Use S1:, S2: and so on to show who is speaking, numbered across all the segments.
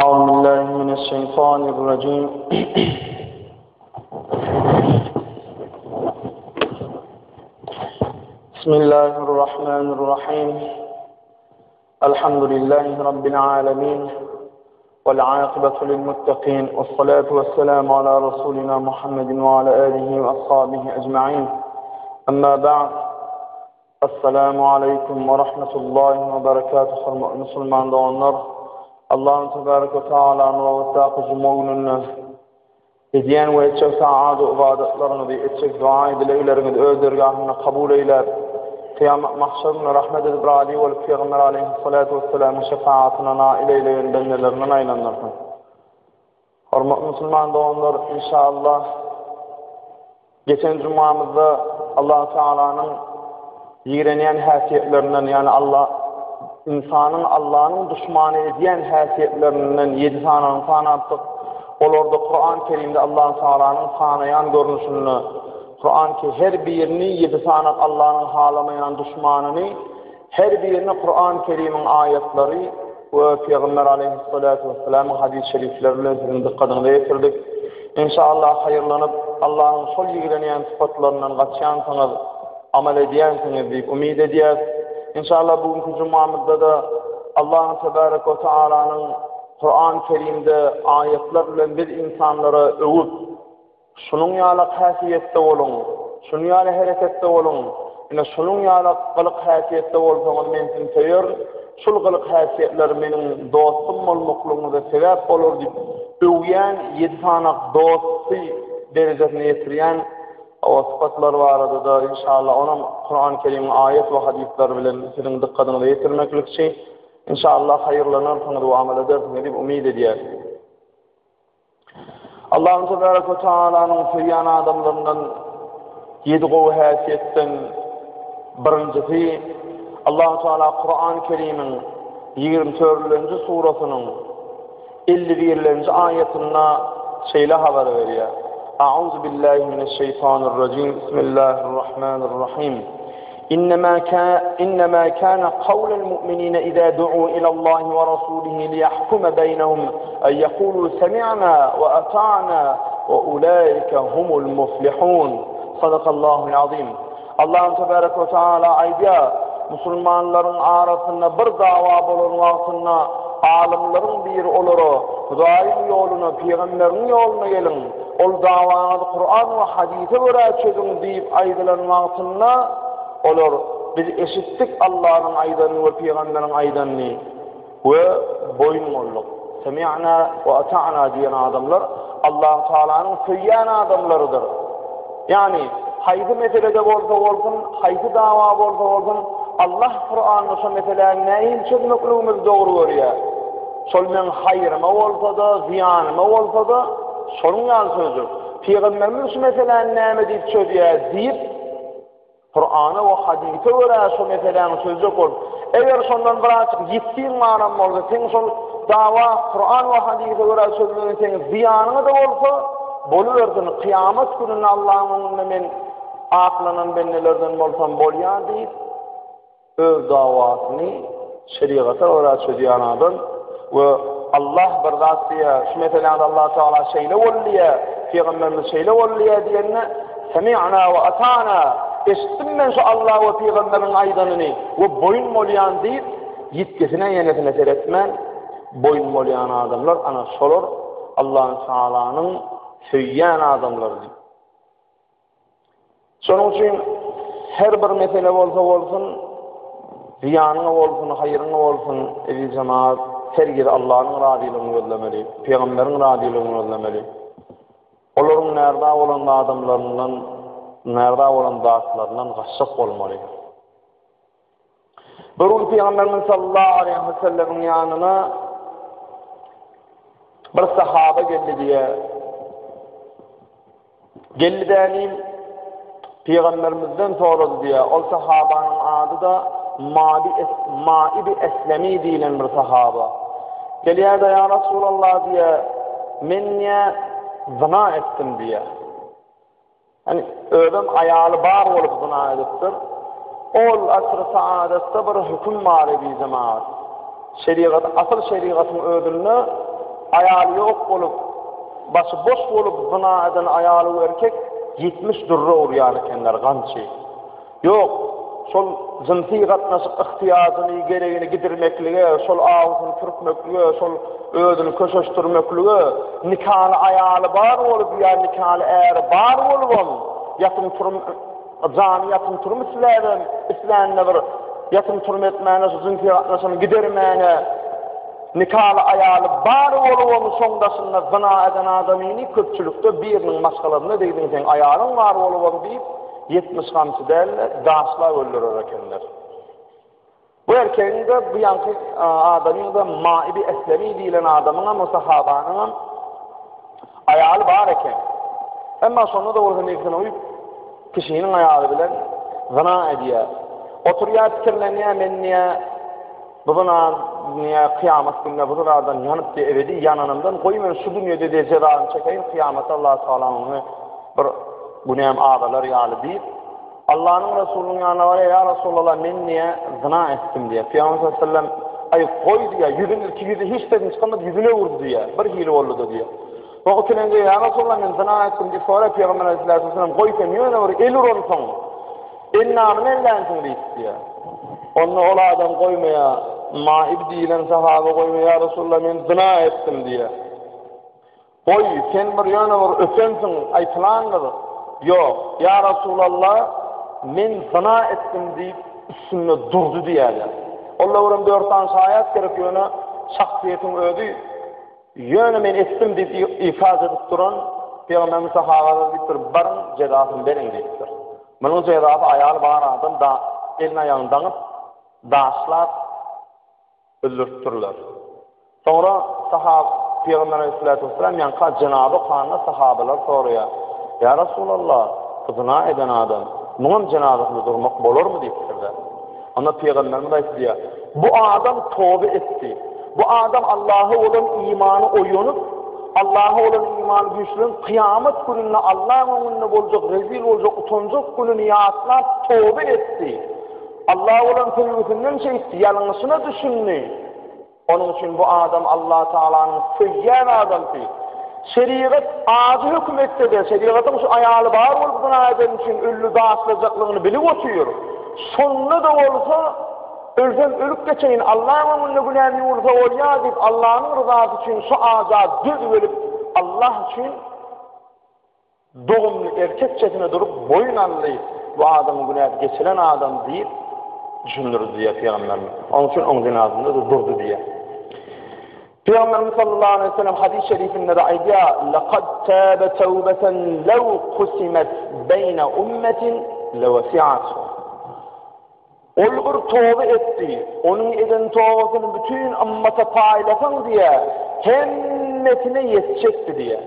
S1: أعوذ بالله من الشيطان الرجيم بسم الله الرحمن الرحيم الحمد لله رب العالمين والعاقبة للمتقين والصلاة والسلام على رسولنا محمد وعلى آله وأصحابه أجمعين أما بعد السلام عليكم ورحمة الله وبركاته مسلمان doğanlar Allah'ın tebarek ve teala'nın ve ta'kıcı muğnunna ediyen ve etçek sa'adı ibadetlerini ve etçek dua edileylerini ödergahına kabul eyler. Kıyamet mahşerine rahmet edip râli ve Peygamber aleyhissalatu vesselam'ın şefaatine nail eyleyen bennelerine naylanlarsın. Hormatlı Müslüman doğanlar inşallah geçen cumamızda Allah-u Teala'nın yiğreneyen hasiyetlerinden yani Allah'ın düşmanı ediyen hasiyetlerinden 7 tananın tanattık. Olorda Kur'an-ı Kerim'de Allah-u Teala'nın sanayan görünüşünü, Kur'an-ı her birini 7 tanat Allah'ın halamayan düşmanını, her birini Kur'an-ı Kerim'in ayetleri ve Peygamber aleyhissalatu vesselam'ın hadis-i şeriflerine dikkatini getirdik. İnşallah hayırlanıp Allah'ın sol yiğreneyen sıfatlarından kaçayansınız, amel ediyansınız deyip umid ediyaz. İnşallah bugünkü cumamızda da Allah'ın tebarek ve teala'nın Kur'an-ı Kerim'de ayetlerle bir insanlara övüp şunun yalak hasiyette olun, şunun yalak harekette olun, yine şunun yalak kılık hasiyette olsanız mensin sever, şul kılık hasiyetler benim dostum olmakluğunu da sebep olur deyip övüyen 7 tane dostu derecesine yetiriyen o sıfatlar vardı da inşallah ona Kur'an-ı Kerim'in ayet ve hadisler bilen sizin dikkatini getirmeklik için inşallah hayırlanırsınız ve amel edersiniz deyip umid ediyor. Allah'ın tebarek ve teala'nın seyyan adamlarından 7 kuvve hasiyetten birincisi Allah-u Teala Kur'an-ı Kerim'in 24. surasının 51. ayetine şeyle haber veriyor. أعوذ بالله من الشيطان الرجيم بسم الله الرحمن الرحيم إنما كان قول المؤمنين إذا دعوا إلى الله ورسوله ليحكم بينهم أن يقولوا سمعنا وأطعنا وأولئك هم المفلحون صدق الله العظيم. Allah tebarek ve teala ayda Müslümanların arasında bir dava bulunmasına alimlerin bir oluru Hudayın yoluna, Peygamberin yoluna gelin. Ol davanı Kur'an ve hadise göre çözün deyip aydılanmasına olur. Biz eşittik Allah'ın aydanını ve Peygamberin aydanını ve boyun olduk. Semi'na ve ata'na diyen adamlar Allah-u Teala'nın söyleyen adamlarıdır. Yani haydi meselede olsun, haydi dava olsun, Allah Kur'an'ın şu meselelerini neyin çözmekliğimiz doğru görüyor. Solmen hayrıma olsa da, ziyanıma olsa da sorun yan sözü. Peygamberimiz şu meselelerini neyme deyip çözüyor deyip Kur'an'a ve hadise göre şu meselelerini sözcük olur. Eğer sondan bırakıp gittiğin manam olsa, sen son dava Kur'an ve hadise göre sözlüğünü senin ziyanına da olsa boluversin. Kıyamet gününün Allah'ın men aklanan bennelerden olsam bolyan deyip öz davasını şeriata göre çözüyen adam ve Allah berdasiye şu meselelerde Allah Teala şeyle olliye, Peygamberimiz şeyle olliye diyenine semi'na ve ata'na eşittim ben şu Allah ve Peygamberin aydanını ve boyun molyan deyip yitkisine yenetine seyretmen boyun molyan adamlar ana solur Allah Teala'nın söyleyen adamlar deyip. Sonun için her bir mesele olsun ziyanına olsun, hayrına olsun evi cemaat her yer Allah'ın radilığını yollameli, Peygamberin radilığını yollameli. Onların nerede olan adamlarından, nerede olan dağıtlarından gaşşak olmalı. Bir Peygamberimiz sallallahu aleyhi ve sellem'in yanına Bir sahaba geldi diye. Geldi denim Peygamberimizden soradı diye. O sahabanın adı da Ma'ib Eslemi diyen bir sahaba. Geliyor da ya Resulallah diye men niye zina ettim diye. Hani ödüm ayalı bar olup zina ediptir. Ol asr-ı saadette bir hüküm var idi cemaat. Şeriat, asıl şeriatın ödülünü ayalı yok olup, başı boş olup zina eden ayalı erkek 70 durra uğrayan ekenler gançı. Yok, sol zınti katnaşık ihtiyacını gereğini gidirmekliğe, sol ağzını türkmekliğe, sol ödünü köşeştirmekliğe, nikahlı ayalı bar olup ya nikahlı eğer bar olup yatın yatın turum İslam'da bir yatın turum etmeyene, zınti katnaşını gidermeyene, nikahlı ayalı bar olup sondasında zina eden adamını köpçülükte birinin maskalarına değdin sen ayalın var olup deyip 70 kamçı derler, daşlar öldürür ekenler. Bu erkeğin de bu yankı adamın da Ma'ib Eslemi diyen adamın ama sahabanın ayalı var eken. Ama sonra da orada nekten uyup kişinin ayalı bilen zina ediyor. Oturuya fikirleniyor men niye buna niye kıyamet gününe buralardan yanıp diye ebedi yananımdan koymayın şu dünyada de cezanı çekeyim kıyamet Allah sağlamını bir bu neyem ağdalar yağlı deyip Allah'ın Resulü'nün yanına var ya Resulullah men niye zina ettim diye. Peygamber sallallahu aleyhi ve sellem ay koy diye yüzü hiç dedim çıkamadı yüzüne vurdu diye. Bir hile oldu diye. O kilenge ya Resulullah men zina ettim diye sonra Peygamber sallallahu aleyhi ve sellem koy kemiyor ne var elur onu son. El namını ellensin diye. Onu ola adam koymaya Ma'ib diyen sahaba koymaya ya Resulullah men zina ettim diye. Koy sen bir yana var öpensin ay falandır. Yok ya Resulallah men zina ettim deyip üstünde durdu diyeler. Allah uğram 4 tane ayet gerek yöne şahsiyetin ödü yöne men ettim deyip ifaz edip duran Peygamberimiz sahabalar deyiptir barın cezasını verin deyiptir. Bunun cezası ayalı bağır adam da elin ayağını danıp daşlar öldürtürler. Sonra Peygamber aleyhissalatu vesselam yanka Cenab-ı Kan'la sahabeler soruyor. Ya Resulallah, zina eden adam, bunun cenazesinde durmak olur mu deyiptirler. Ona Peygamberimiz ayetiyor. Bu adam tövbe etti. Bu adam Allah'a olan imanı oyunup, Allah'a olan imanı güçlüğün kıyamet gününe Allah'ın önüne olacak, rezil olacak, utanacak gününü yaatlar tövbe etti. Allah'a olan sevgisinden etti, yanlışına düşündü. Onun için bu adam Allah Teala'nın sevgen adamı. Şeriat ağzı hükümette de şeriatın şu ayalı bağır olup buna eden için ölü dağıtılacaklarını bilip oturuyor. Sonunda da olsa ölsen ölüp geçeyin Allah'ın önüne günahını olsa oluyor deyip Allah'ın rızası için şu ağza düz verip Allah için doğumlu erkekçesine durup boyun allayıp bu adamın günahı geçilen adam deyip düşünürüz diye Peygamberimiz. Onun için onun cenazında da durdu diye. Peygamberimiz sallallahu aleyhi ve sellem hadis-i şerifinde de aydiya لَقَدْ تَابَ تَوْبَةً لَوْ قُسِمَتْ بَيْنَ اُمَّةٍ لَوَسِعَتْ Olgur tövbe etti. Onun eden tövbesini bütün ümmete paylaşan diye hemmetine yetecekti diye.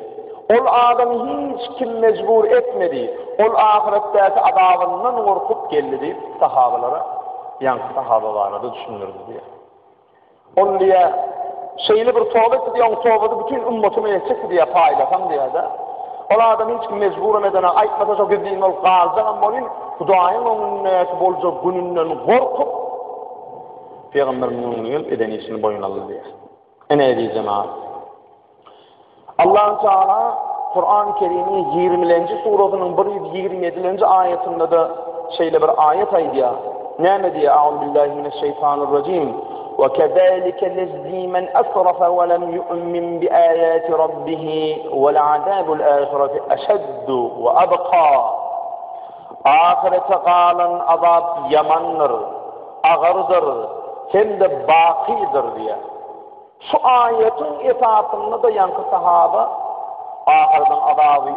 S1: Ol adamı hiç kim mecbur etmedi. Ol ahiretteki azabından korkup geldi deyip sahabalara, yani sahabalara düşünürdü diye. Ol diye şeyli bir tövbe etti diye, o tövbede bütün ümmetime yetecekti diye paylaşan diye de. Ol adam hiç kim mecbur edene aytmasa çok izleyin ol kalacak ama olun Hudayın onun neyesi bolacak gününden korkup Peygamberin önünü eden işini boyun aldı diye. Ne diyeceğim abi? Allah-u Teala Kur'an-ı Kerim'in 20. suresinin 27. ayetinde de şeyle bir ayet aydiya. Ne diye? Euzubillahimineşşeytanirracim. وَكَذَٰلِكَ نَجْزِي مَنْ أَسْرَفَ وَلَمْ يُؤْمِنْ بِآيَاتِ رَبِّهِ وَلَعَذَابُ الْآخِرَةِ أَشَدُّ وَأَبْقَى Ahirete kalan azap yamandır, ağırdır, hem de bakidir diye. Şu ayetin etatında da yankı sahaba ahireden azabı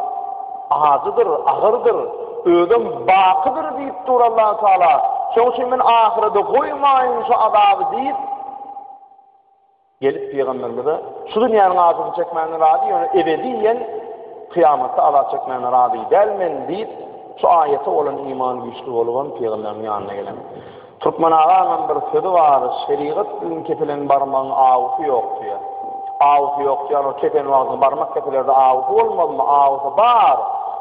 S1: ağzıdır, ağırdır, ödüm bakidir deyip dur Allah-u Teala. Çünkü ben ahirede koymayın şu azabı deyip gelip peygamberlere şu dünyanın azını çekmeni radi, yani ebediyen kıyamette Allah çekmeni radi delmen deyip şu ayete olan iman güçlü olan peygamberin yanına gelen. Türkmen ağaman bir sözü var, şeriat bilin kefilen barmağın ağufu yok diyor. Ağufu yok diyor, o kefen vardı, barmak kefilerde ağufu olmadı mı? Ağufu var.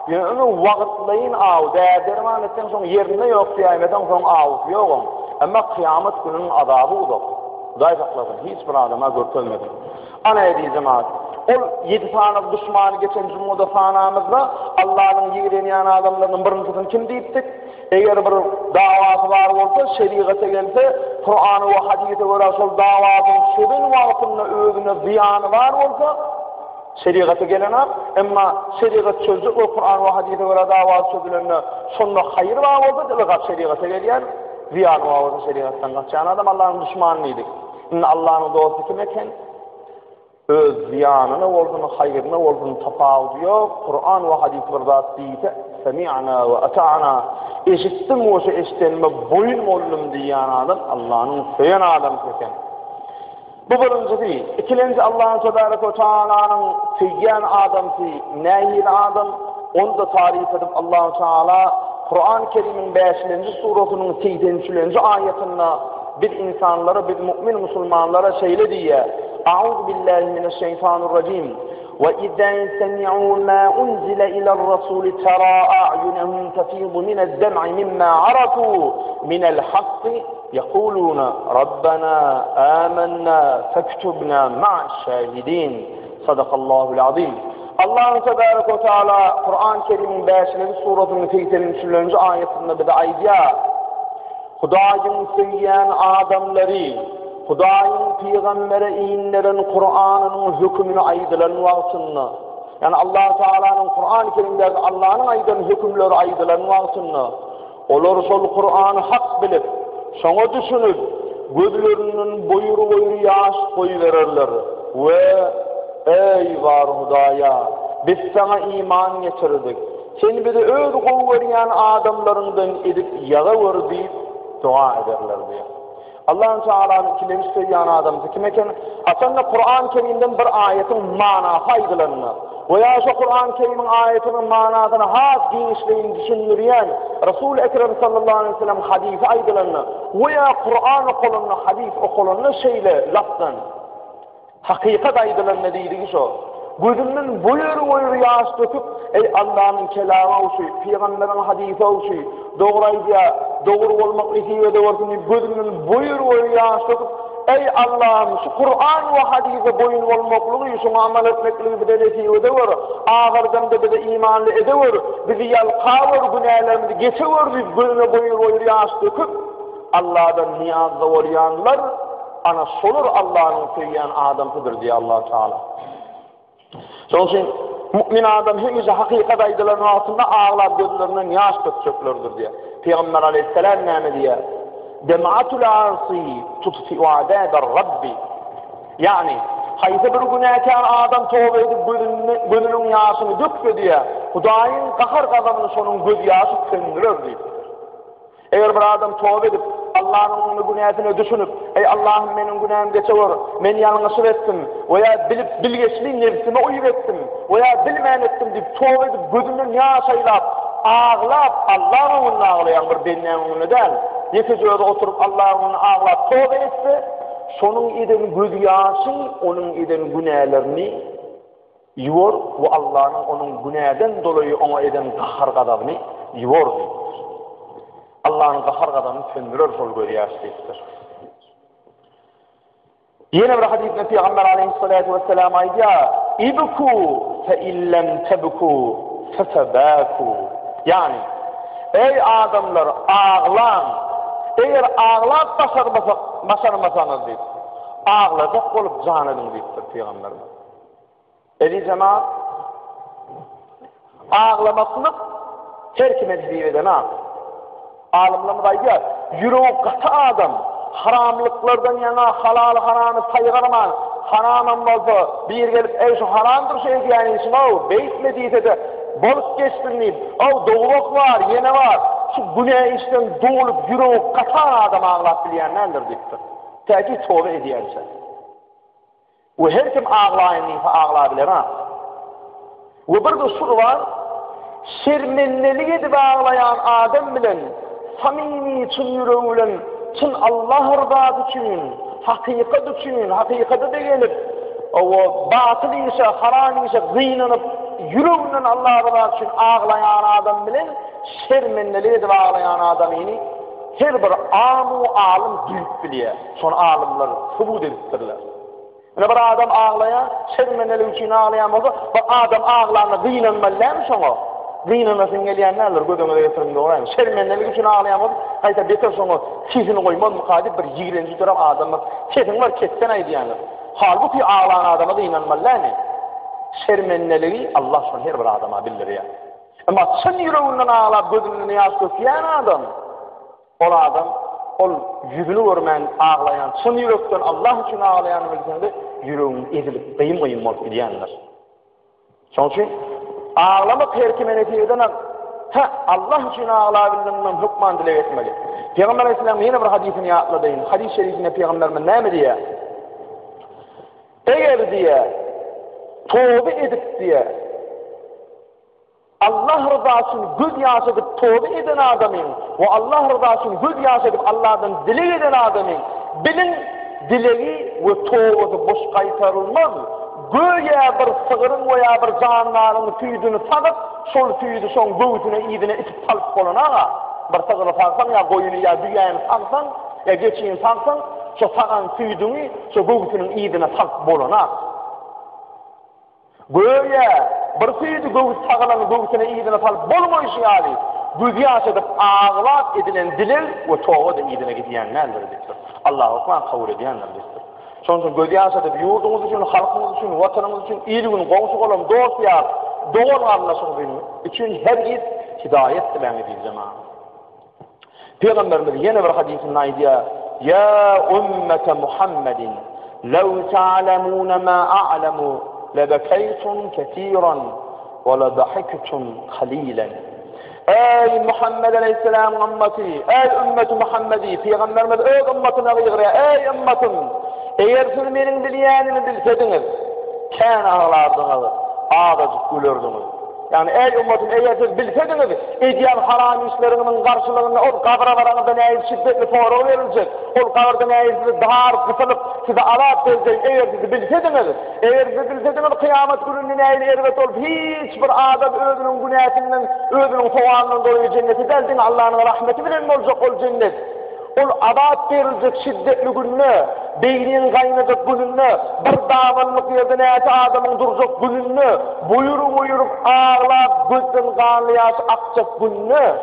S1: Yani onu vakitleyin ağu, değerderman etten sonra yerinde yok diyor, emeden sonra ağufu yok. Ama kıyamet gününün azabı odur. Zayıfakladın, hiçbir adama görtülmedi. Ana ediyi cemaat. O 7 tane düşmanı geçen cumhurda fanamızda Allah'ın yiğreniyen adamlarının birincisini kim deyiptik? Eğer bir davası var olsa, şeriata gelse, Kur'an'ı ve hadise göre sol davasının şebin vaktinde öğüdüne ziyanı var olsa, şeriata gelene, ama şeriat çözük ve Kur'an ve hadise göre davası çözülenine sonunda hayır var olsa, ılgat şeriata gelen, ziyanı var olsa şeriattan kaçan adam Allah'ın düşmanıydık. Allah'ın dostu kim eken? Öz ziyanını olduğunu, hayrını olduğunu tafavuz yok. Kur'an ve hadis bir zat deyite, semi'na ve ata'na, eşittim o şey eşittenime boyun oldum diyen adam, Allah'ın söyleyen adam köken. Bu birinci değil. İkilinci Allah'ın Tebarek ve Teala'nın söyleyen adamsı, neyin adam, onu da tarif edip Allah-u Teala, Kur'an-ı Kerim'in 5. suretunun 8. ayetinde bir insanlara, bir mümin Müslümanlara şeyle diye, أعوذ بالله من الشيطان الرجيم وإذا سمعوا ما أنزل إلى الرسول ترى أعينهم تفيض من الدمع مما عرفوا من الحق يقولون ربنا آمنا فاكتبنا مع الشاهدين صدق الله العظيم. Allah Tebarek ve Teala Kur'an-ı Kerim'in 5. suretunun 8. ayetinde bir de aydiya, Hudayın söyleyen adamları, Hudayın peygambere inlerin Kur'an'ın hükmünü aydılan vaktinde, yani Allah Teala'nın Kur'an-ı Kerim'de Allah'ın aydılan hükümleri aydılan vaktinde, olur sol Kur'an'ı hak bilip, sonra düşünüp, gözlerinin boyuru yaş koyu verirler ve ey var Hudaya, biz sana iman getirdik, seni bir de öz kuvveriyen adamlarından edip yağa ver deyip dua ederler diye. Allah Teala'nın kilemiş söyleyen adamı kimeken aslında Kur'an-ı Kerim'den bir ayetin mana faydalanır. Veya şu Kur'an-ı Kerim'in ayetinin manasını has genişleyin düşünürüyen Resul-i Ekrem sallallahu aleyhi ve sellem hadisi aydalanır. Veya Kur'an okulunun hadis okulunun şeyle laftan hakikat aydalanır dediği şu. Gözümün buyur yaş döküp ey Allah'ın kelamı olsun, Peygamber'in hadisi olsun, doğru olmak istiyor da olsun, gözümün buyur yaş döküp ey Allah'ım şu Kur'an ve hadise boyun olmaklığı, şu amel etmekliği bir delesi ödever, ağırdan da bir de imanlı edever, bizi yalqavur, günahlarımızı geçever, biz gözüne buyur yaş döküp Allah'dan niyazda olayanlar ana solur Allah'ın söyleyen adamıdır diye Allah Teala. Son için mümin adam hemize hakikat aydıların altında ağlar gözlerinden yaş dökeceklerdir diye. Peygamber aleyhisselam ne diye? Dem'atul asi tutfi'u adâber Rabbi. Yani hayse bir günahkar adam tövbe edip gözünün yaşını döküyor diye. Hudayın kahar kazanını sonun göz yaşı söndürür diye. Eğer bir adam tövbe edip Allah'ın günahını düşünüp ey Allah'ım benim günahımı geçiyor, ben yanlış ettim veya bilip bilgeçliğin nefsime uyup ettim veya bilmeyen ettim deyip tövbe edip gözünden yaşayıp ağlap Allah'ın önüne ağlayan bir benim önüne değil. Netice oturup Allah'ın önüne ağlap tövbe etse sonun eden göz yaşı onun eden günahlarını yiyor ve Allah'ın onun günahdan dolayı ona eden kahar gazabını yiyor diyor. Allah'ın kahar gazabını söndürür sol göz yaşlıdır. Yine bir hadisinde Peygamber aleyhissalatu vesselam aydı İbku fe illem tebku fetebaku. Yani ey adamlar ağlan, eğer ağlap başarmasanız deyip ağlayacak olup can edin deyiptir Peygamber. Eli cemaat ağlamasını her kime diyip edemem. Alimlerimiz ayıyor, yüreği katı adam, haramlıklardan yana halal haramı saygılaman, haramın olsa bir gelip ey şu haramdır şey yani için o beytle deyse de balık geçtirmeyip o doğuluk var, yine var, şu günah işten doğulup yüreği katı adam ağlat bileyenlerdir deyiptir. Teki tövbe ediyerse. ve her kim ağlayınıysa ağlayabilir ha. Ve bir de sur var, şermennelik edip ağlayan adam bilen, samimi çın yüreğiyle, çın Allah rızası için, hakikat için, hakikate de gelip, o batıl ise, haram ise gıynanıp, yüreğinden Allah rızası için ağlayan adam bilen, şermennelik edip ağlayan adam ini, her bir amu alim duyup biliyor. Son alimler subut ediptirler. Ne bir adam ağlayan, şermennelik için ağlayan olsa, bu adam ağlarına gıynanmalılar mı sonra? Gıynanasın geleyenlerler, gödüme getirin doğrayın. Şermennelik için ağlayan olsa, hayta beter sonra sesini koymaz mukadip bir jigilenci taraf adamlar, kesin var ketten ay diyenler. Halbuki ağlayan adama gıynanmalılar ne? Şermenneliği Allah son her bir adama bilir ya. Ama çın yüreğinden ağlayıp gözünü yaz kötüyen adam, o adam, o yüzünü görmeyen ağlayan, çın yürekten Allah için ağlayan bilsende yüreğinin ezilip kıyım olup gidiyenler. Çünkü ağlamak her kime neticeden Allah için ağlayabildiğinden hükman dile etmeli. Peygamber Aleyhisselam yine bir hadisini yapladayım. Hadis-i şerifine Peygamber'in ne mi diye? Eğer diye tövbe edip diye Allah rızasını göz yaş edip tövbe eden adamın ve Allah rızasını göz yaş edip Allah'tan dile eden adamın bilin dileği ve tövbesi boş kaytarılmaz. Göğe bir sığırın veya bir canlarının tüydüğünü takıp sol tüydü son göğütüne iyidine itip talıp koluna bir sığırı taksan ya koyunu ya dünyayını taksan ya geçiğini taksan şu takan tüydüğünü şu göğütünün iyidine takıp boluna göğe bir tüydü göğüt takılanın göğütüne iyidine takıp bolma işi yani göğü yaş edip ağlat edilen dilil ve toğu da iyidine gidiyenlerdir Allah-u Ekber kabul ediyenlerdir. Çünkü göz yaş edip yurdumuz için, halkımız için, vatanımız için, iyiliğin, komşu olalım, dost yar, doğru anlaşılığın için her git hidayet dilen edileceğim. Peygamberimiz yine bir hadisinin aydiya, Ya ümmete Muhammedin, lev ta'lemûne mâ a'lemû, lebekeytun ketîran, ve ledahiktum kalilen. Ey Muhammed Aleyhisselam ümmeti, ey ümmeti Muhammedi, Peygamberimiz ey ümmetine gıyırıyor, ey ümmetim, eğer siz benim dileyenini bilsediniz, kâne ağlardınız, ağdacık gülürdünüz. Yani ey ümmetim eğer siz bilsediniz, ediyen haram işlerinin karşılığında o kabra varanında neyse şiddetli sonra verilecek, o kabrda neyse dar kısılıp size azap verecek, eğer siz bilsediniz, kıyamet gününde neyse ervet olup hiçbir adam özünün günahından, özünün soğanından dolayı cenneti deldin, Allah'ın rahmeti bilen olacak ol cennet. Ol azap verilecek şiddetli gününe, beynin kaynayacak gününe, bir davanlık yerde neyse adamın duracak gününe, buyurup ağlayıp gözden kanlı yaş akacak gününe,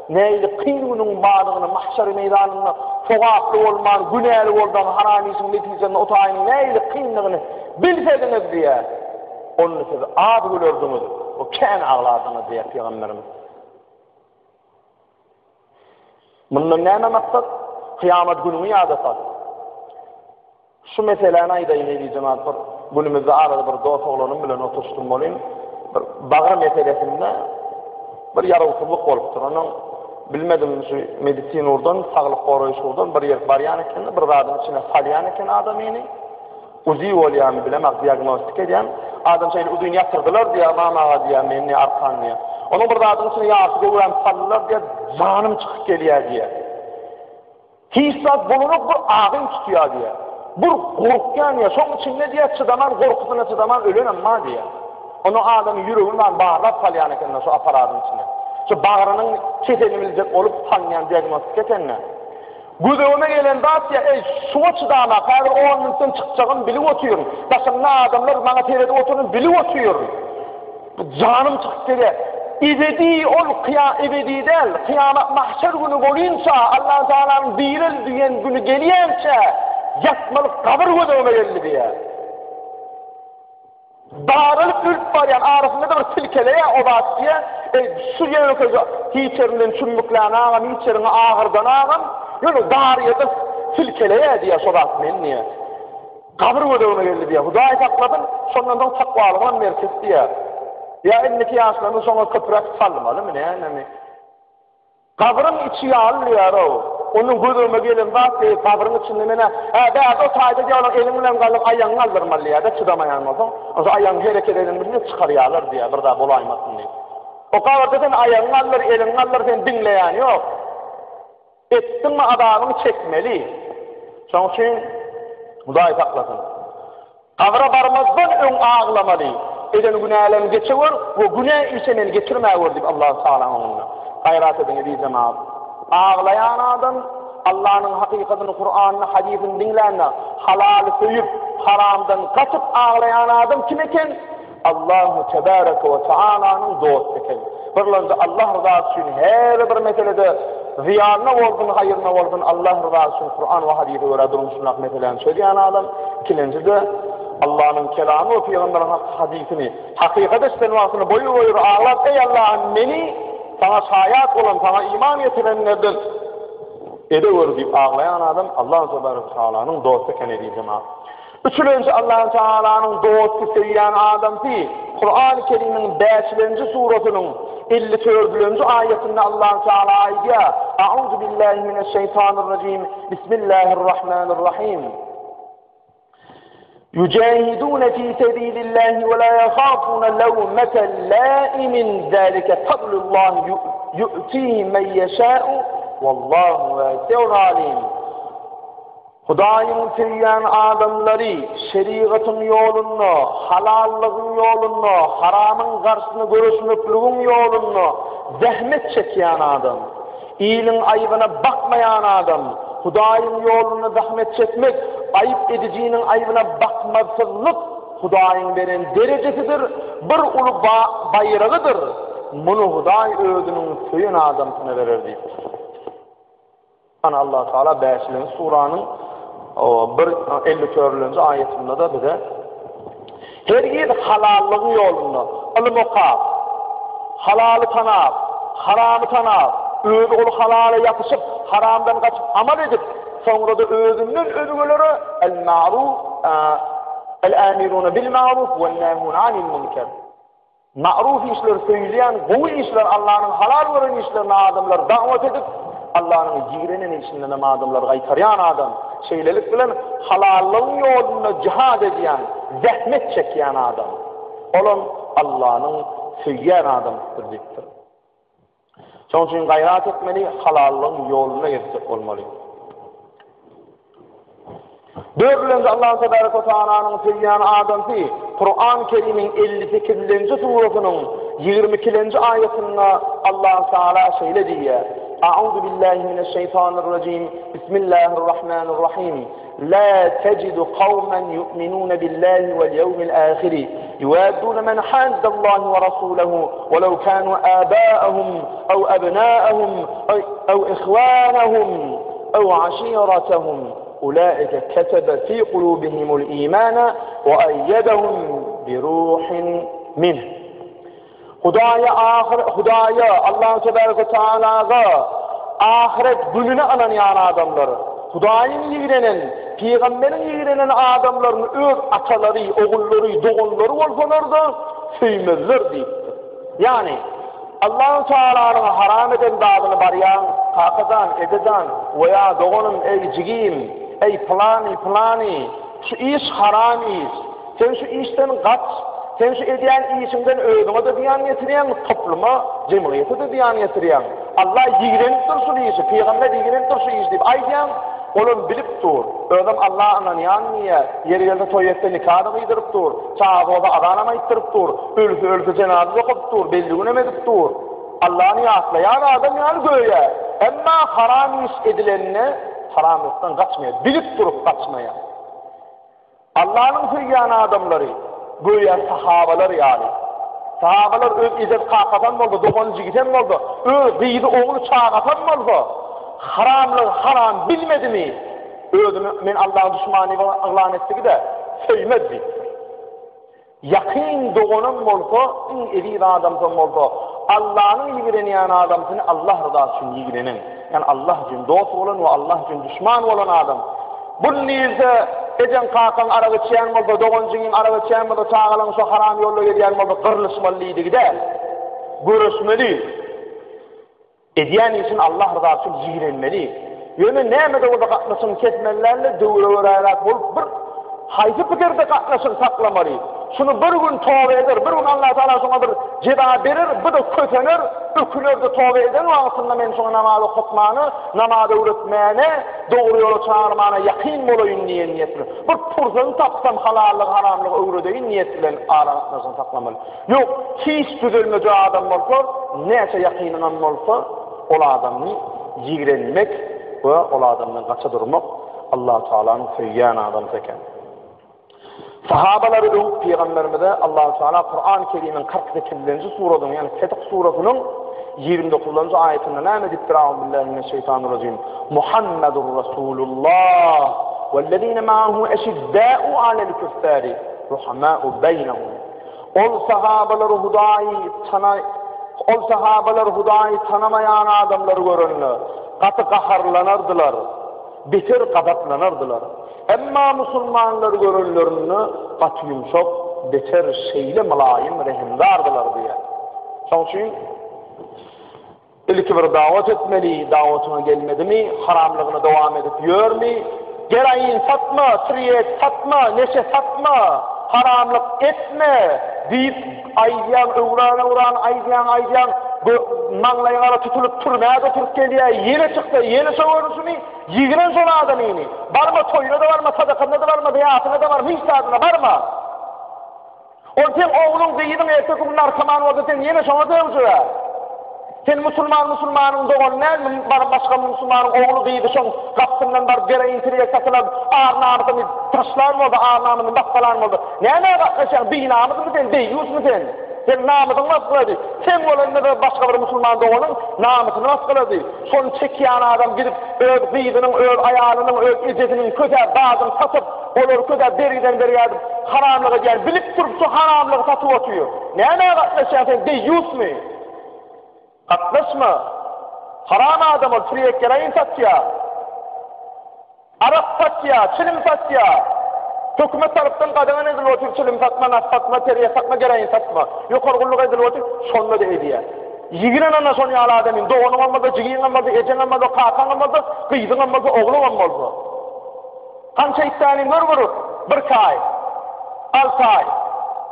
S1: neyli kıyımının bağlığını, mahşer meydanını, sokaklı olman, günahlı oldan, haramisin neticenin otayını, neyli kıyımlığını bilsediniz diye, onu size ağdı gülürdünüz, o kendi ağlardınız diye Peygamberimiz. Bundan neyme maksat? Kıyamet gününü yadısak. Şu meseleni ayda yine cemaat bir günümüzde arada bir dost oğlanım bilen oturuştum olayım. Bir bağır meselesinde bir yarılsızlık olup onun bilmedim şu medisin oradan, sağlık koruyuş oradan bir yer barayan eken, bir radın içine salyan eken adam yine. Uzi olayamı bilemek, diagnostik edeyim. Adam şeyini uzun yaptırdılar diye, mamağa diye, menni arkan diye. Onun bir radın içine yatıp uğrayan sallılar diye, canım çıkıp geliyor diye. Hissat bulunup bir ağın tutuyor diye. Bir korkuyan ya, son içinde diye çıdaman, korkusuna çıdaman ölün ama diye. Onu adamın yüreğinden bağırlar salyan eken, şu aparatın içine. Şu bağırının keselini bilecek olup tanıyan diagnostik ekenler. Güdüğüme gelen dağıt ya, şuna çıdama, kadar 10 minuttan çıkacağını bilip oturuyorum. Başımda adamlar bana terede oturun bilip oturuyorum. Canım çıkıp geliyor. İbedi ol, ebedi değil, kıyamet mahşer günü boyunca, Allah-u Teala'nın diril diyen günü geliyence, yatmalık kabır güdüğüme geldi diye. Dağırılıp ülp var yani, arasında da bir silkeleye o bat diye, su yerine koyacak, hiçerinden çümmüklerini ağam, hiçerini ağırdan ağam, yani dar yerde silkeleye diye sorat men niye? Kabır güdüğüme geldi diye, Hudayı takladın, sonundan takvalığın merkez diye. Ya 52 yaşlarının sonra köpürek sallamalı mı ne yani? Kabrın içi alıyor o. Onun gözüme gelin bak kabrın içinde mene o tayda diyorlar elimle kalıp ayağını aldırmalı ya da çıdamayan olsa. O ayağını hareket edilmesini çıkarıyorlar diye bir daha bulaymasın diye. O kabrdan ayağını alır elini alır sen dinleyen yok. Ettin mi adamını çekmeli. Çünkü Hudaý saklasın. Kabra barmazdan ön ağlamalı. Eden günahlarını geçiyor, bu günah işini geçirmeyor diye Allah Teala onunla. Hayrat edin diye cemaat. Ağlayan adam Allah'ın hakikatini, Kur'an'ını, hadisini dinleyenler, halal söyüp haramdan kaçıp ağlayan adam kim eken? Allahu Tebareke ve Teala'nın dostu eken. Birlerde Allah rızası için her bir meselede ziyanına olsun, hayırına olsun Allah rızası için Kur'an ve hadisi öğretilmişler meselelerini söyleyen adam. İkincisi Allah'ın kelamı ve Peygamber'in hadisini hakikat istenvasını boyu ağlat. Ey Allah'ım beni sana şayat olan, sana iman getirenlerden edevör deyip ağlayan adam Allah Teala'nın dostu kenedi cemaat. Üçüncü Allah Teala'nın dostu seviyen adam ki Kur'an-ı Kerim'in 5. suresinin 54. ayetinde Allah Teala ayetiyor. Euzu billahi mineşşeytanirracim. Bismillahirrahmanirrahim. يجاهدون في سبيل الله ولا يخافون لومة لائم ذلك فضل الله يؤتيه من يشاء والله واسع عليم. Hudaýyň seýýän adamlary şeriatın ýolunda, halallygyň ýolunda, haramyň garşysyny görüşmekligiň ýolunda zähmet çekýän adam, iyiliň aýybyna bakmaýan adam, Hudaýyň ýoluna zähmet çekmek, ayıp edicinin ayıbına bakmazsızlık Hudaýyň beren derecesidir, bir ulu bayrağıdır. Bunu Hudaý özüniň söýen adamsyna berer diýip. Ana Allah Taala 5. suranın 54. ayetinde de bize her yer halallygyň ýolunda, al-muqab, halaly tanap, haramy tanap, özü ol halala ýapyşyp, haramdan gaçyp amal edip sonra da özünün ölüleri el-ma'ruf el-amirun bil-ma'ruf ve-nâhûn anil-münker. Ma'ruf işler söyleyen, bu işler Allah'ın halal gören işlerine adamlar davet edip Allah'ın jigrenen işinden adamlar gaytaryan adam şeylelik bilen halallığın yolunda cihad ediyen, zahmet çekýän adam. Olan Allah'ın söyleyen adamdır diktir. Şoň üçin gayrat etmeli, halallığın yoluna yetişip olmalı. Dördüncü Allah Tebareke ve Teala'nın söylenen adam ki Kur'an-ı Kerim'in 58. suresinin 22. ayetinde Allah Teala şöyle diyor. Euzu billahi mineşşeytanirracim. Bismillahirrahmanirrahim. La tecidu kavmen yu'minun billahi vel yevmil ahir yuwaddun men haddallahi ve rasulahu velau kanu aba'ahum ev abna'ahum ev ihwanahum ev aşiratahum. أولئك كتب في قلوبهم الإيمان وأيدهم بروح منه. Hudaýa Allah Tebareke Teala'ga ahiret gününe ananyan adamlar, Hudaýyň ýigirenen, Peýgamberiň ýigirenen adamlaryň öz atalary, ogullary, doganlary bolsalar da söýmezler diýipdir. Yani Allah Teala'nın haram eden dadyny barýan, kakadan, ededan veya doganım ey jigim, ey plani, şu iş haram iş, sen şu işten kaç, sen şu ediyen işinden ödüme de diyan getiriyen, topluma, cemiyete de diyan getiriyen. Allah yigirenipdir şu işi, Peygamber yigirenipdir şu iş deyip aydiyan, onun bilip dur. Ödüm Allah'ın yanmaya, yeri yerde toyette nikahını giydirip dur, çağda adanama ittirip dur, ölfü cenazı okup dur, belli günem edip dur. Allah'ını yaslayan adam yani göğe. Ama haram iş edilenine, haramlıktan kaçmaya, bilip durup kaçmaya. Allah'ın söylenen adamları, göğe sahabalar yani. Sahabalar öz izzet kakatan mı oldu, doğanıcı giden mi oldu, öz gıydı oğlu çağatan mı oldu? Haramlık haram bilmedi mi? Ödümü men Allah'ın düşmanı ve Allah'ın ettiği de söylmedi. Yakın doğanın mı oldu, evil adamdan mı oldu? Allah'ın yigirenen adamsını Allah rızası için yigirenen. Yani Allah için dost olan ve Allah için düşman olan adam. Bunun ise eden kakan ara geçen oldu, doğancının ara geçen oldu, çağılan şu haram yolla gidiyen oldu, kırılışmalıydı gider. Görüşmeli. Ediyen için Allah rızası için jigirenmeli. Yönü näme-de orada gatnaşyp ketmelerle döwre bolup bir hayzy pikirde gatnaşyp saklamaly. Şunu bir gün tawba eder, bir gün Allah Taala şoňa bir jeda berer, bir de kötener, ökülerde tawba eder, wagtynda men şoňa namaz okutmany, namaz öwretmäni, dogry ýola çağırmana ýakyn bolaýyn diýen niýetli. Bir pursat tapsam halallyk, haramlyk öwredeýin niýet bilen araşyp saklamaly. Ýok, hiç düzelmejä adam bolsa, näçe ýakynyň bolsa, ol adamny jigirenmek ve ol adamdan kaça durmak Allah Teala'nın söyleyen adam teken. Sahabaları övüp Peygamberimize Allah Teala Kur'an-ı Kerim'in 48. suratının yani Fetih suratının 29. ayetinde ne medittir? Euzubillahimineşşeytanirracim. Muhammedur Resulullah vellezine ma'ahu eşiddâ'u alel küffâri ruhamâ'u beynehum. Ol sahabaları hudayı tanımayan adamları görünler. Katı kaharlanardılar, bitir gadaplanardılar. Emma musulmanlar görünlerini katı yumşak, bitir şeyli mülayim rehimdardılar diye. Son için ilki bir davet etmeli, davetine gelmedi mi, haramlığına devam edip yör mi, gerayin satma, triyet satma, neşe satma, haramlık etme deyip aydiyan, aydiyan manglayana tutulup turmaya turup geliyor, yeni çıktı, yeni soğurusunu, yigiren sonra adamını. Barma toyuna da varma, sadakında da varma, hayatına da varma, hiç adına varma. Sen oğlun kıyıdın, erkekin narkoman oldu, sen yeni sonra dövücüye. Sen Müslümanın doğan ne? Başka Müslümanın oğlu kıyıdı, son kapsından var, gereğin tiriye satılan, ağırnağımızın taşlar mı oldu, ağırnağımızın baksalar mı oldu? Ne baklaşan, binamızın mı sen, deyyus mu sen? Sen namazını nasıl kıladı? Sen olanında da başka bir Müslüman doğanın namazını nasıl kıladı? Son çekiyen adam gidip öl kıyıdının, öl ayağının, öl izzetinin köter, dağını satıp, olur köter, deriden deriye haramlığı gel, bilip durup şu haramlığı satıp atıyor. Ne baklaşan sen, deyyus mu? Katlaşma. Haram adam ol, friyek geleyin satya. Arap satya, çilim satya. Hükümet taraftan kadına edil otur, çilim satma, nas satma, teriye satma, geleyin satma. Yukarıgılluk edil otur, sonuna da hediye. Yigiren ana sonu ala ademin, doğunun olmadı, cigiyin olmadı, ecen olmadı, kakan olmadı, kıydın olmadı, oğlun olmadı. Kança iddianin vurur, bir kay, 6 ay.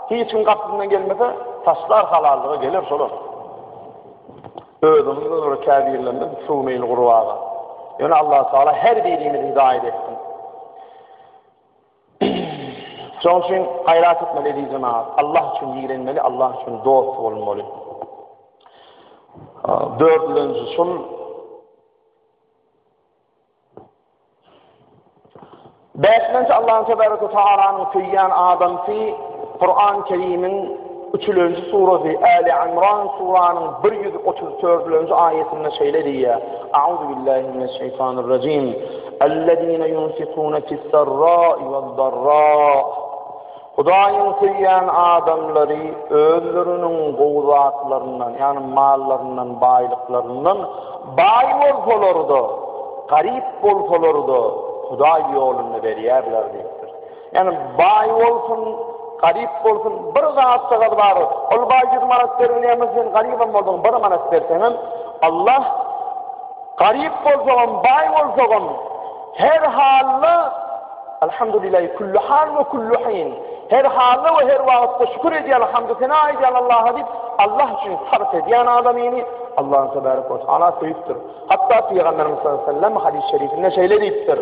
S1: Hiçin kapısından gelmese, taşlar halallığı gelir solur. Ödümüzde doğru kâbirlerinde bir sûme-i gurvaga. Yani Allah Teala her birimizi hidayet etsin. Son için hayrat etmeli cemaat. Allah için yiğrenmeli, Allah için dost olmalı. 4. sul 5. Allah'ın Tebarek ve Teala'nın söyleyen adam ki Kur'an-ı Kerim'in 3. suresi Ali İmran suranın 134. ayetinde şöyle diyor. Euzubillahimineşşeytanirracim. Ellezine yunfikune fis-serra'i ve'd-darra. Hudayın söyleyen adamları özlerinin qowzatlarından yani mallarından, baylıklarından bay bolsalardı, garip bolsalardı, Huday yolunu berýärler diýipdir. Yani bay olsun, garip olsun, bir zatçalar var. Ol bayjyz manat berýärmisin, garibam boldun, bir manat bersenem, Allah garip bolsam, bay bolsam, her halda elhamdülillah kullu hal ve kullu hin. Her halda ve her vakitte şükür ediyor, elhamdü sena ediyor Allah'a deyip, Allah için sarf ediyen adamını Allah'ın Tebarek ve Teala söyüptür. Hatta Peygamberimiz sallallahu aleyhi ve sellem hadis-i şerifinde şöyle deyiptir.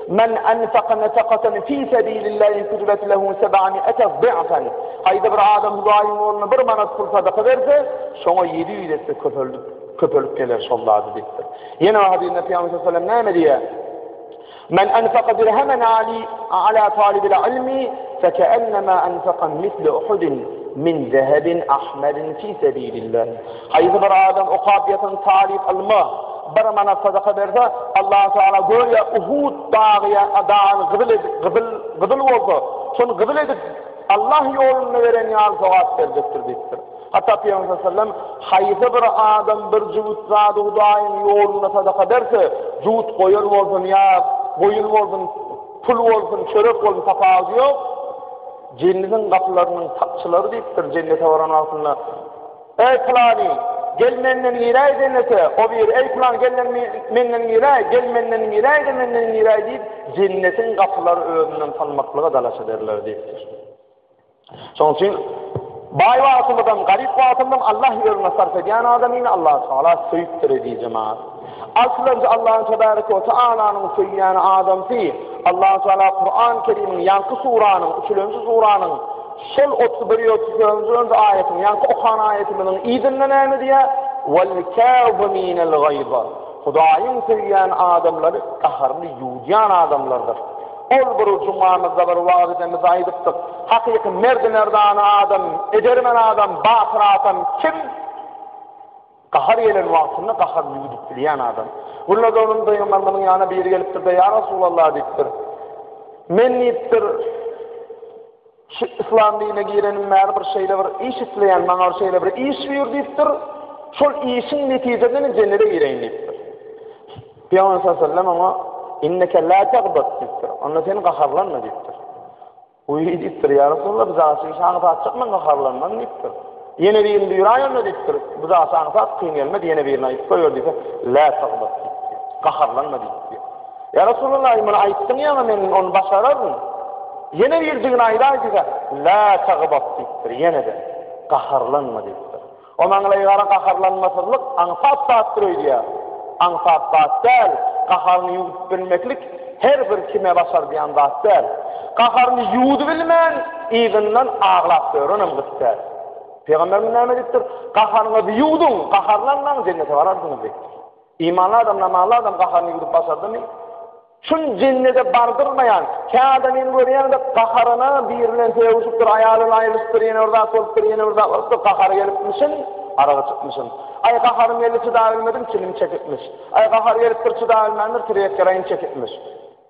S1: Men enfaka nefakaten fi sebilillahi kutubet lehu 700 ضعفا. Hayda bir adam Hudaýyň ýoluna bir manat pul sadaka verse, şoňa 700 etse köpölük gelir şolladı deyipdir. Yine hadisinde Peygamber sallallahu aleyhi ve sellem näme diýär? Men enfaka dirhemen ala talibil ilmi فكأنما أنفق مثل أحد من ذهب أحمر في سبيل الله. Haydi bir adam okabiyatın talip alma, bir mana sadaka verse, Allah Teala goya Uhud dağını gıdıl oldu. Şonu gıdıl edip Allah yolunu veren yal sevap verecektir deyiptir. Hatta Peygamber sallallahu aleyhi ve sellem haydi bir adam bir cüvut zat Hudaýyň yoluna sadaka verse, cüvut koyun olsun ya, koyun olsun, pul olsun, çörek olsun tapazı yok. Cennetin kapılarının takçıları deyiptir cennete varan altında. Ey filani, gel menden giray cennete. O bir ey falan gel menden giray, gel menden giray, gel menden giray deyip cennetin kapıları önünden tanımaklığa dalaş ederler deyiptir. Son için bay vaatımdan, garip vaatımdan Allah yoluna sarf eden adamını Allah Teala söyüttür ediyor cemaat. Aslında Allah Tebareke ve Teala'nın söyleyen adamsı Allah Teala Kur'an-ı Kerim'in yankı suranın, 3. suranın sol 31-34. ayetin yankı okan ayetinin idinleneni diye vel kâzimînel gayza. Hudaýyň söyleyen adamları kaharlı yuýan adamlardır. Ol bir cumamızda bir vaaz edemiz aydıptık. Hakiki merdinerdan adam, edermen adam, batır adam kim? Kahar yelen vaktinde kahar yuduk bilen adam. Burada onun Peygamber'in yanına biri geliptir de ya Resulallah deyiptir. Men deyiptir İslam dinine girenin mer bir şeyle bir iş isleyen, bana bir şeyle bir iş buyur deyiptir. Şol işin neticesini cennete gireyin deyiptir. Peygamber sallallahu aleyhi ve sellem ama inneke la tagdat deyiptir. Onunla seni kaharlanma deyiptir. Uyu deyiptir ya Resulallah bize aşı işanı tatçıkman kaharlanman deyiptir. Yine birini duyur ayonla deyiptir. Bize aşağını tat kıyım gelmedi yine birini ayıp koyuyor deyiptir. La tagdat deyiptir. Kaharlanma deyiptir. Ya Resulallah bunu ayıptın ya ama ben onu başarırım. Yine bir düğün ayda deyiptir. La tagdat deyiptir. Yine de kaharlanma deyiptir. O manlayı gara kaharlanmasızlık ansat saattir ya. Ansat saat değil. Kaharını yudup bilmeklik her bir kime basar diyen zat değil. Kaharını yudu bilmen iğinden ağlap görünüm gıstır. Peygamberimiz ne demektir? Kaharını bir yudun, kaharlanman cennete vararsınız deyiptir. İmanlı adam, namalı adam kaharını yudup basardı mı? Şun cennete bardırmayan, kâdemin görüyen de kaharına birlen sevuşuptur, ayalını ayrılıştır, yine orada soluptur, yine orada soluptur, kaharı gelipmişsin, arağa çıkmışsın. Ay kaharım gelip çıda bilmedim, kilim çekitmiş. Ay kahar geliptir çıda bilmendir, triyek kerayın çekitmiş.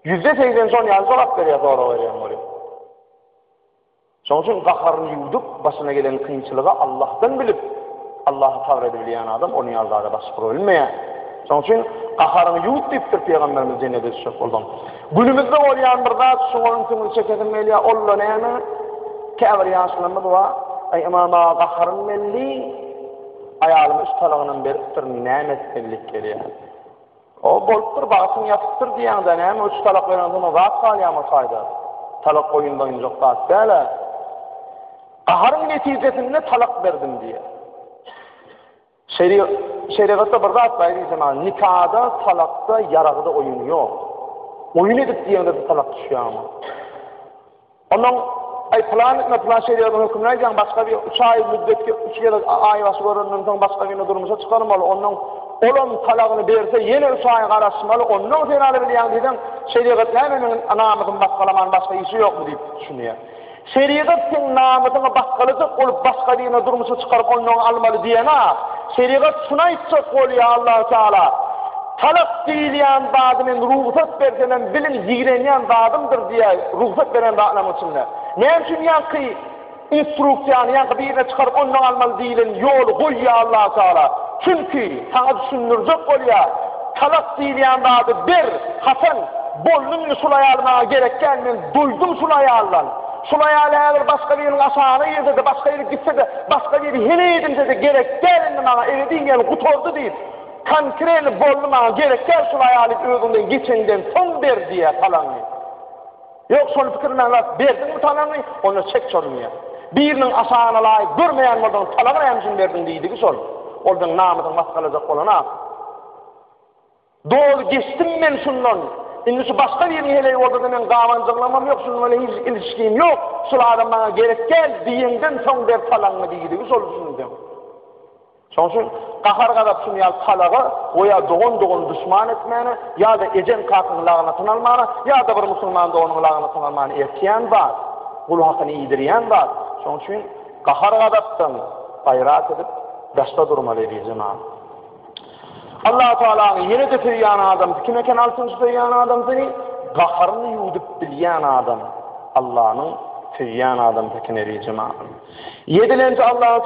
S1: %80 son yazı olap veriyor, doğru veriyor oraya. Son için kaharını yudup, başına gelen kıyınçılığa Allah'tan bilip, Allah'ı tavır edebilen adam, onu yazıda başpır olmayan. Son için kaharını yut deyiptir Peygamberimiz cennete düşecek oldan. Günümüzde olayan bir zat, şunun tümünü çeketilmeli, olla neyme? Kâver yaşlanmadı va, ay imama kaharın melli, ayalım üç talağının beriptir, nâmet bellik geliyor. O boluptur, bağısını yapıptır diyen de nâme, üç talak veren zaman zat kalıyama fayda. Talak oyundan yok zat değil. Kaharın neticesinde talak verdim diye. Şeriatta bir zat bayır zaman nikahda, talakta, yaragıda oyunu yok. Oyun edip diyende de talak düşüyor ama. Ondan plan şeriatın hükümlerden başka bir 3 ay müddetki 3 yıl ay başı göründüğünden başka bir durumsa çıkarmalı. Ondan olan talağını verse yine 3 ay karışmalı. Ondan senarı bilen diyden şeriat hemen namıdın baskalaman başka işi yok mu deyip düşünüyor. Şeriat sen namıdını baskalayacak olup başka birine durumsa çıkarıp ondan almalı diyene şeriat şuna içecek oluyor Allah-u Teala. Talak diyen dadının ruhsat verdiğinden bilin yigireniyen dadımdır diye ruhsat veren dağlam içinde. Ne için yankı instruksiyanı yankı birine çıkarıp ondan almalı değilin yol koyuyor Allah-u Teala. Çünkü sana düşündürecek oluyor. Talak diyen dadı bir Hasan bollunlu sulayalına gerek gelmeyen duydum sulayallan. Sulayallar başka birinin aşağına yedi de başka biri gitse de başka biri hele edince de gerek gelin bana evdin gel kutordu deyip. Kankreli bolluma gerek gel sulayalip öğünden geçenden son ver diye talanlı. Yok son fikrinden verdin mi talanlı onu çek sormuyor. Birinin aşağına layık görmeyen oradan talamayan için verdin deydi ki son. Oradan namıdan maskalacak olana. Doğru geçtim ben şundan. Şimdi şu başka birini hele orada da ben kavancıklamam yok. Şunun öyle hiç ilişkim yok. Sulayalım bana gerek gel diyenden son ver talanlı deydi ki son düşündüm. Son için kahar kadar sunyal talağı o ya doğun düşman etmeyene ya da ecen kalkın lağınatın almana ya da bir musulman da onun lağınatın almana erkeyen var. Kulu hakkını iyidiriyen var. Son için kahar kadardan bayrat edip başta durmalı diyeceğim abi. Allah-u Teala'nın yine de tüyyan adam, kime ken altıncı tüyyan adam seni? Kaharını yudup bilyen adam. Allah'ın tüyyan adam tekine diyeceğim abi. Yedilinci Allah-u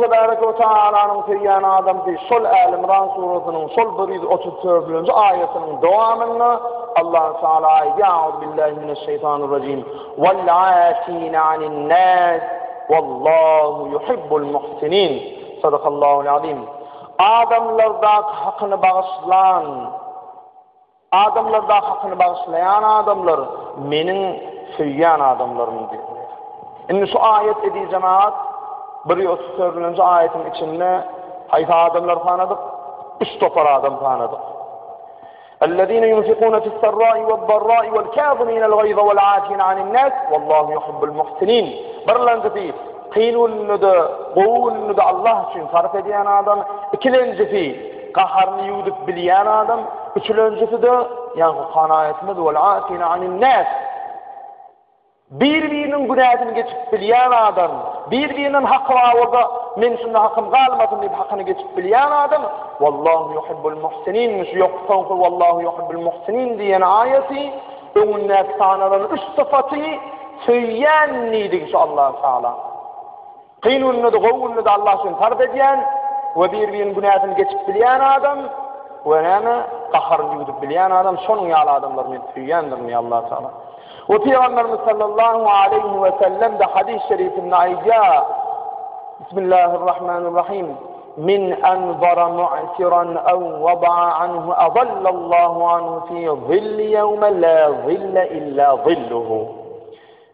S1: Teala'nın tüyyan adam değil. Sol El-İmran suresinin sol 134. ayetinin devamında Allah-u Teala Ya'ud billahi mineşşeytanirracim ve'l-âfîne anin-nâs vallahu yuhibbul muhsinin. Sadakallahul azim. adamlarda hakkını bağışlayan adamlar menin söyleyen adamlarım diyor. Şimdi şu ayet dediği cemaat 134. ayetin içinde hayta adamlar tanıdık, üç topar adam tanıdık. الذين ينفقون في السراء والضراء والكاظمين الغيظ والعافين عن الناس والله يحب المحسنين. Birlencisi qiyinulnuda, qowulnuda Allah için sarf eden adam, ikincisi qaharını yudip bilyen adam, üçüncüsü de yani qanaatmid vel afin anin nas. Birbirinin günahını geçip bilyen adam, birbirinin hakkı var, men şunda hakkım kalmasın deyip hakkını geçip bilyen adam, vallahu yuhibbul muhsinin, yoksa vallahu yuhibbul muhsinin diyen ayeti, önündeki sanaların üç sıfatı söyleyen neydi inşallah Teala. Qiyinulunu da qovulunu da Allah için sarf ediyen ve birbirinin günahını geçip bilyen adam, ve neme qaharını yudip bilyen adam, şonun yağlı adamlarını söyleyendir mi Allah Teala. Ve Peygamberimiz sallallahu aleyhi ve sellem de hadis-i şerifinde ayca Bismillahirrahmanirrahim min anzara mu'siran ev vada'a anhu azallallahu anhu fi zilli yevme la zille illa zilluhu.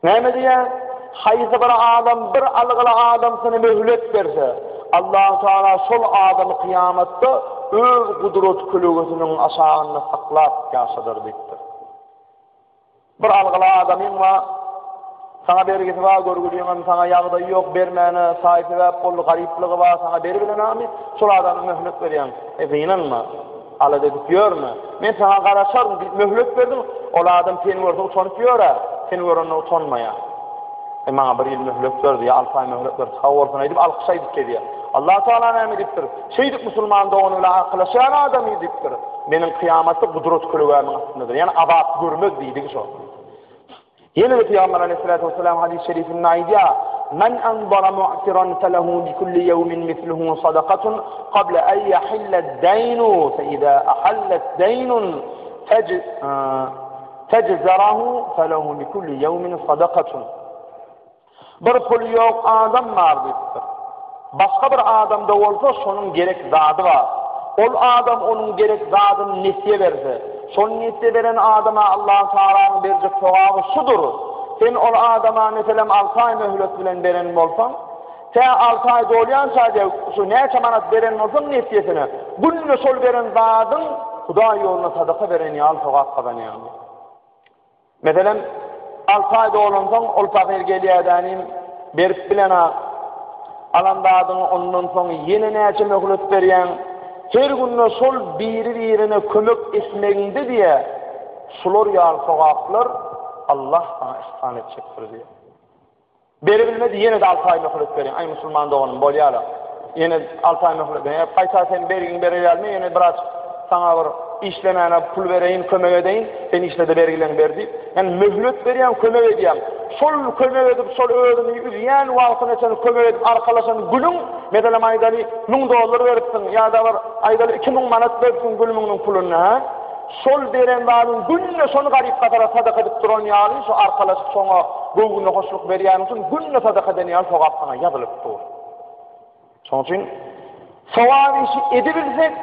S1: Ne diye? Hayzi bir adam, bir algılı adam sana mühlet verse, Allah Teala sol adamı kıyamette öz kudret külügesinin aşağında saklap yaşadır deyiptir. Bir algılı adamın var, sana bergisi var, görgülüyün, sana yağda yok, bermeni, sahibi ve kollu gariplığı var, sana beri bilen ami, sol adamı mühlet veriyen. İnanma, ala dedik diyor mu? Ben sana karışarım, mühlet verdim, o adam seni görse utanıp diyor ha, seni görünce utanmaya. Bana bir yıl mühlet verdi ya, 6 ay mühlet verdi, sağ olsun edip alkışaydık ki diye. Allah Teala ne ediptir? Şeydik Müslüman'da onunla akıllaşan adam ediptir. Benim kıyamette kudret külügemin aslındadır. Yani abat görmek deydik şu. Yine de Peygamber aleyhissalatu vesselam hadis-i şerifinde aydiya men anzara mu'tiran felehu bi kulli yevmin misluhu sadakatun qabla en yahilled-deynu fe izâ ahalled-deynun teczerahu felehu bi kulli yevmin sadakatun. Bir pul yok adam var deyiptir. Başka bir adamda olsa şonun gerek zadı var. Ol adam onun gerek zadını nesiye verse. Son nesiye veren adama Allah Teala'nın verecek sevabı şudur. Sen ol adama mesela 6 ay mühlet bilen veren olsan, sen 6 ay dolayan sadece şu ne çamanat veren olsan nesiyesine. Bununla sol veren zadın Huda yoluna sadaka veren yal sevap kazanıyor. Mesela 6 ay dolansan ol fakir geliyordanim berip bilena alandadın ondan sonra yine neçe mühlet veren her günne sol birine kömek etmeginde diye sulor yal sevaplar Allah sana ihsan edecektir diye. Beri bilmedi yine de 6 ay mühlet veren. Ay Müslüman da onun bolyala. Yine 6 ay mühlet veren. Kayta sen beri alma yine biraz sana bir işlemene pul vereyim, kömek edeyim. Sen işlede bergilerini verdi. Yani mühlet veren kömek edeyim. Sol kömek edip sol öğreni üzeyen vaatına sen kömek edip arkalaşan gülün medalem aydalı $1000 veripsin ya da var aydalı 2000 manat veripsin gülümünün pulunu ha. Sol veren varın günle sonu garip katara sadaka edip duran yağlı şu arkalaşıp sonra gülgünle hoşluk veriyen olsun günle sadaka eden yağlı soğuk sana yazılıp dur. Son için soğuk işi edebilsek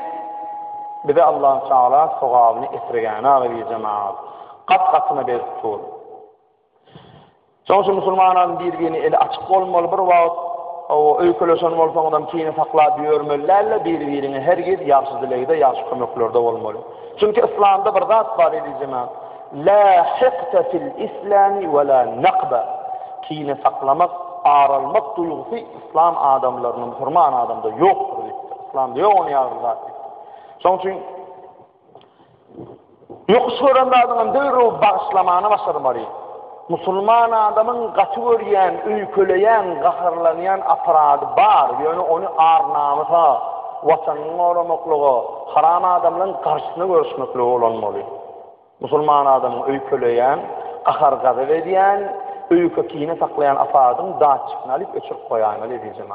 S1: bir de Allah Teala soğuğunu esirgana ve bir cemaat kat-katına bir tutur. Son için Müslümanların birbirine eli açık olmalı bir vaat o öykülösen olsan adam kiyini sakla diyormöllerle birbirine her gez yaşlı dileğde yaşlı kömöklerde olmalı. Çünkü İslam'da bir zat var idi cemaat. La hiqte fil islami ve la naqba. Kiyini saklamak, ağralmak duygusu İslam adamlarının, Müslüman adamda yoktur. İslam'da yok onu yazdı zaten. Son için yokuş görende adamın döyru bağışlamanı başarmalı. Müslüman adamın kategoriyen, ülköleyen, qaharlanayan aparadı var. Yani onu arnamıza, vatanın oramaklığı, haram adamların karşısına görüşmekliği olanmalı. Müslüman adamın ülköleyen, qahar ediyen, ülkökini saklayan afaradın dağçıkını alıp öçürüp koyanmalı diyeceğim.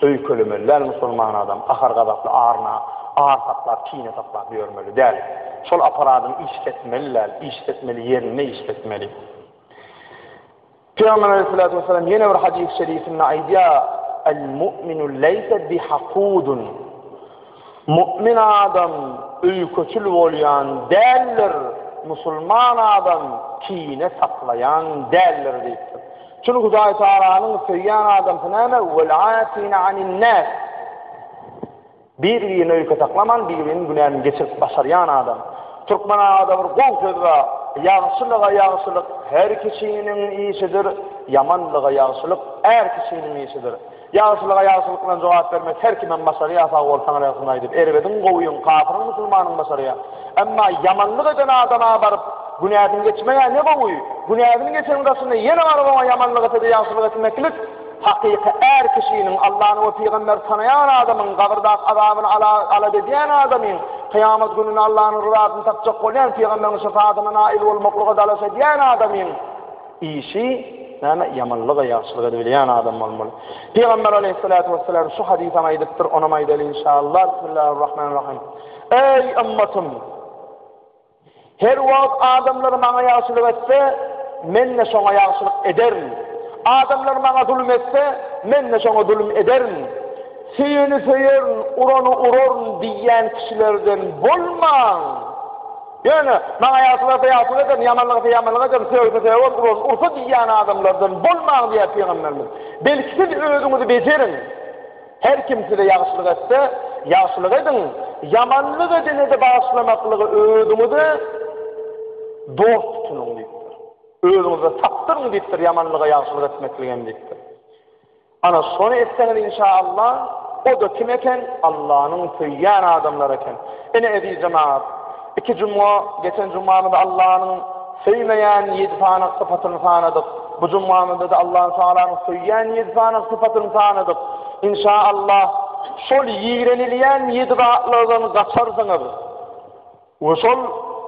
S1: Ülkölemeler Müslüman adam, qahar qazaklı ağır saklar, kine saklar diyormalı değil. Sol aparadını işletmeli, yerine işletmeli. Peygamber aleyhissalatu vesselam yine bir hadis-i şerifinde aydiya el-mu'minu leyse bihakudun Mümin adam öýköçül bolýan däldir, musulman adam kine saklayan däldir diýipdir. Çünki Hudaý Taalanyň söýýän adam näme? Wal aafina anin nas. Bir-birini öýke saklaman, bir-birinin günäni geçirip başaryan adam. Türkmen adam bir gol sözü, ýagşylyk her kişiniň işidir, yamanlyga ýagşylyk her kişiniň işidir. Ýagşylyga ýagşylyk bilen jogap bermek her kimen başary ýa-da bolsaň raýasyna diýip erbedin goýun kafir musulmanyň başary. Emma yamanlyk eden adama baryp günäden geçmege ne boýy? Günäden geçen gasynda ýene baraba yamanlyk eden ýagşylyk etmeklik hakyky her kişiniň Allahyň we peýgamber sanayan adamyň gabrda azabyny ala diýen adamyň kıyamet gününe Allah'ın rızasını tapacak olan Peygamber'in şefaatine nail olmaklığa dalaşa diyen adamın işi yamanlığa yaxşılığa diyen adam olmalı. Peygamber aleyhissalatu vesselam şu hadis amaydıktır, ona maydali inşallah. Bismillahirrahmanirrahim. Ey ümmetim, her vakt adamlar bana yaxşılık etse, men de şoňa yaxşılık ederim. Adamlar bana zulüm etse, men de şoňa zulüm ederim. Seyini seyerin, uranı urarın diyen kişilerden bolman. Yani, bana yaxşılık eden, yamanlık eden, seyerin, ursa diyen adamlardan bolman diye Peygamberimiz. Belki siz öğünümüzü becerin. Her kimse de yaxşılık etse, yaxşılık edin. Yamanlık edene de bağışlamaklığı öğünümüzü dost tutunun deyiptir. Öğünümüzü saptırın deyiptir, yamanlığa yaxşılık etmekliğen deyiptir. Ana sonu etseniz inşallah, o da kim eken? Allah'ın söyleyen adamlar eken. Edi cemaat, geçen cumamda Allah'ın söylemeyen 7 tane sıfatını tanıdık. Bu cumamda da Allah'ın söyleyen 7 tane sıfatını tanıdık. İnşallah, şol yiğrenileyen 7 zatlarını kaçarsanız, ve şol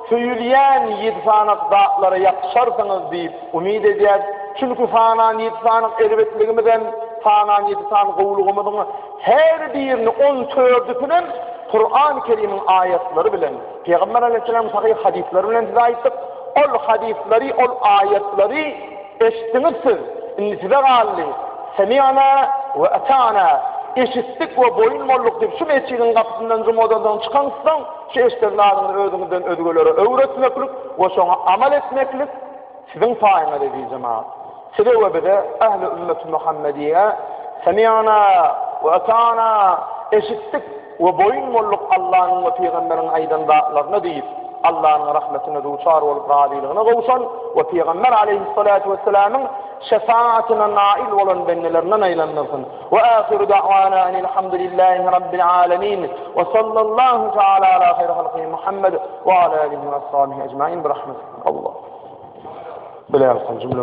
S1: söyleyen 7 tane zatları yakışarsanız deyip umid ediyet. Çünkü fanan 7 tane elbetliğimizden fanan 7 tane gowlugumyzyň her birini 14'ünden Kur'an-ı Kerim'in ayetleri bilen Peygamber aleyhisselam sahih hadisleri bilen aýtdyk. Ol hadisleri, ol ayetleri eşitdiňizsiz. Size gally semi'na ve ata'na eşitdik ve boyun molluk diýip şu mescidin kapısından jumadan çıkansam şu eşitlerden özüňizden özgölere öwretmeklik we şoňa amal etmeklik sizin faýyňa dediği cemaat. Size ve bide ehl-i ümmet-i Muhammediye semi'na ve ata'na eşittik ve boyun molluk Allah'ın ve Peygamber'in aydan dağlarına deyip Allah'ın rahmetine duçar olup radiliğine kavuşan ve Peygamber aleyhissalatu vesselam'ın şefaatine nail olan bennelerine naylanırsın. Ve ahiru da'vana enilhamdülillahi rabbil alemin ve sallallahu teala ala hayri halqi Muhammed ve ala alihi ve ashabihi ecmain bi rahmetin Allah. Bilal cümle